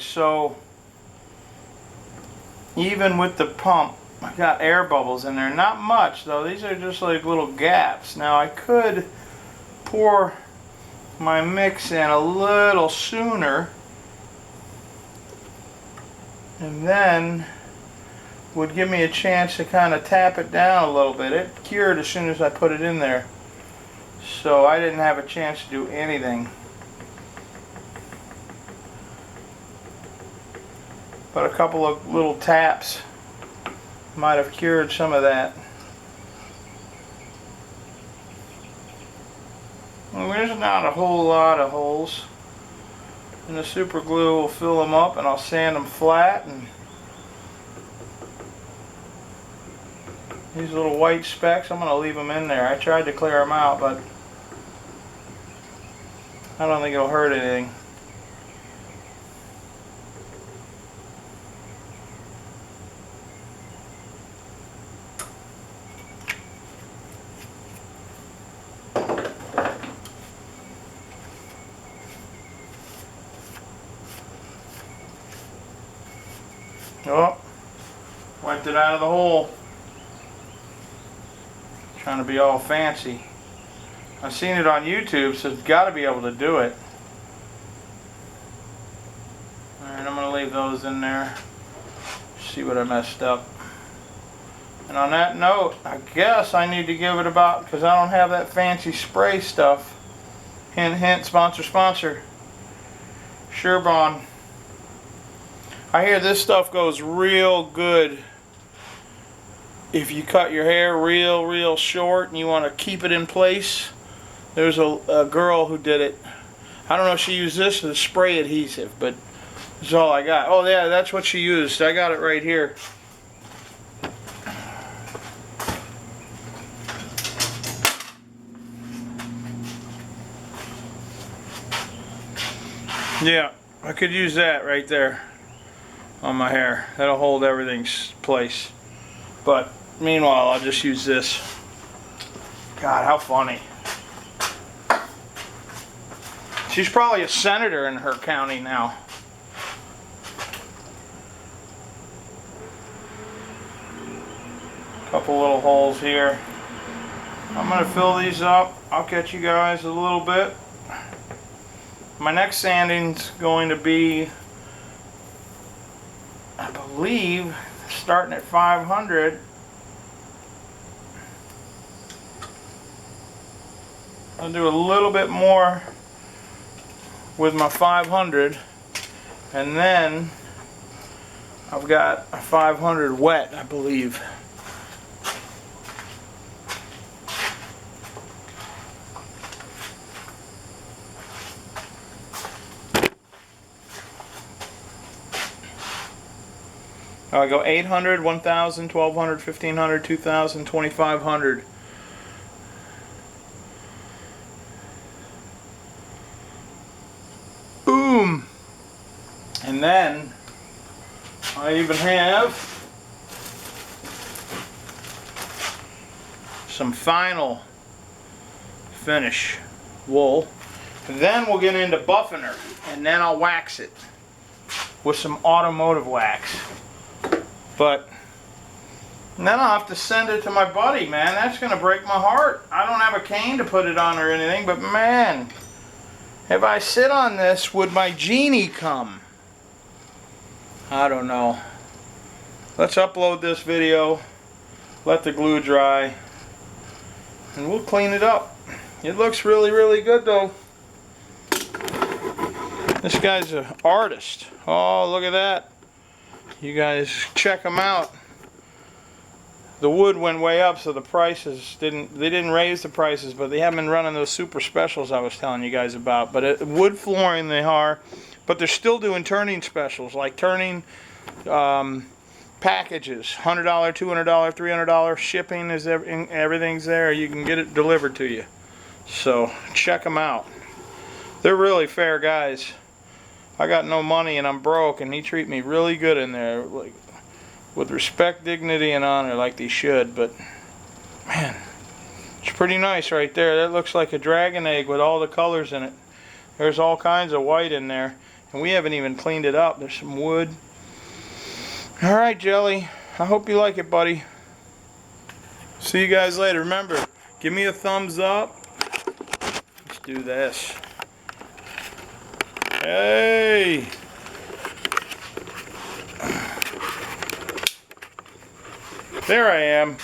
so even with the pump, I got air bubbles in there. Not much though. These are just like little gaps. Now I could pour my mix in a little sooner, and then would give me a chance to kind of tap it down a little bit. It cured as soon as I put it in there, so I didn't have a chance to do anything. But a couple of little taps might have cured some of that. Well, there's not a whole lot of holes, and the super glue will fill them up, and I'll sand them flat. And these little white specks, I'm going to leave them in there. I tried to clear them out, but I don't think it'll hurt anything. Oh, wiped it out of the hole. Trying to be all fancy. I've seen it on YouTube, so it's got to be able to do it. Alright, I'm going to leave those in there. See what I messed up. And on that note, I guess I need to give it about, because I don't have that fancy spray stuff. Hint, hint, sponsor, sponsor. Surebond. I hear this stuff goes real good if you cut your hair real short and you want to keep it in place. There's a girl who did it. I don't know if she used this or the spray adhesive, but that's all I got. Oh yeah, that's what she used. I got it right here. Yeah, I could use that right there on my hair. That'll hold everything's place. But meanwhile, I'll just use this. God, how funny. She's probably a senator in her county now. Couple little holes here. I'm going to fill these up. I'll catch you guys a little bit. My next sanding's going to be, I believe, starting at 500. I'll do a little bit more with my 500, and then I've got a 500 wet, I believe. I go 800, 1000, 1200, 1500, 2000, 2500. Boom! And then I even have some final finish wool. And then we'll get into buffing her, and then I'll wax it with some automotive wax. But then I'll have to send it to my buddy, man. That's going to break my heart. I don't have a cane to put it on or anything, but man, if I sit on this, would my genie come? I don't know. Let's upload this video, let the glue dry, and we'll clean it up. It looks really good though. This guy's an artist. Oh, look at that. You guys check them out. The wood went way up, so the prices didn't raise the prices, but they haven't been running those super specials I was telling you guys about. But wood flooring they are, but they're still doing turning specials, like turning packages, $100, $200, $300 shipping is everything's there. You can get it delivered to you. So check them out. They're really fair guys. I got no money and I'm broke, and he treat me really good in there, like with respect, dignity, and honor, like they should. But man, it's pretty nice right there. That looks like a dragon egg with all the colors in it. There's all kinds of white in there, And we haven't even cleaned it up. There's some wood. All right, Jelly. I hope you like it, buddy. See you guys later. Remember, give me a thumbs up. Let's do this. Hey! There I am.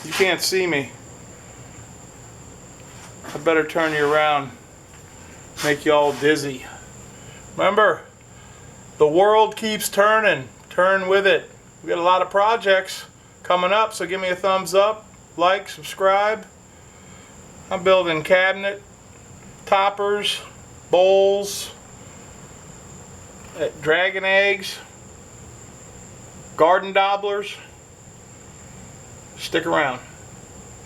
You can't see me. I better turn you around. Make you all dizzy. Remember, the world keeps turning. Turn with it. We got a lot of projects coming up, so give me a thumbs up, like, subscribe. I'm building cabinet toppers, bowls, dragon eggs, garden dobblers. Stick around.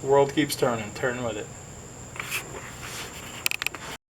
The world keeps turning. Turn with it.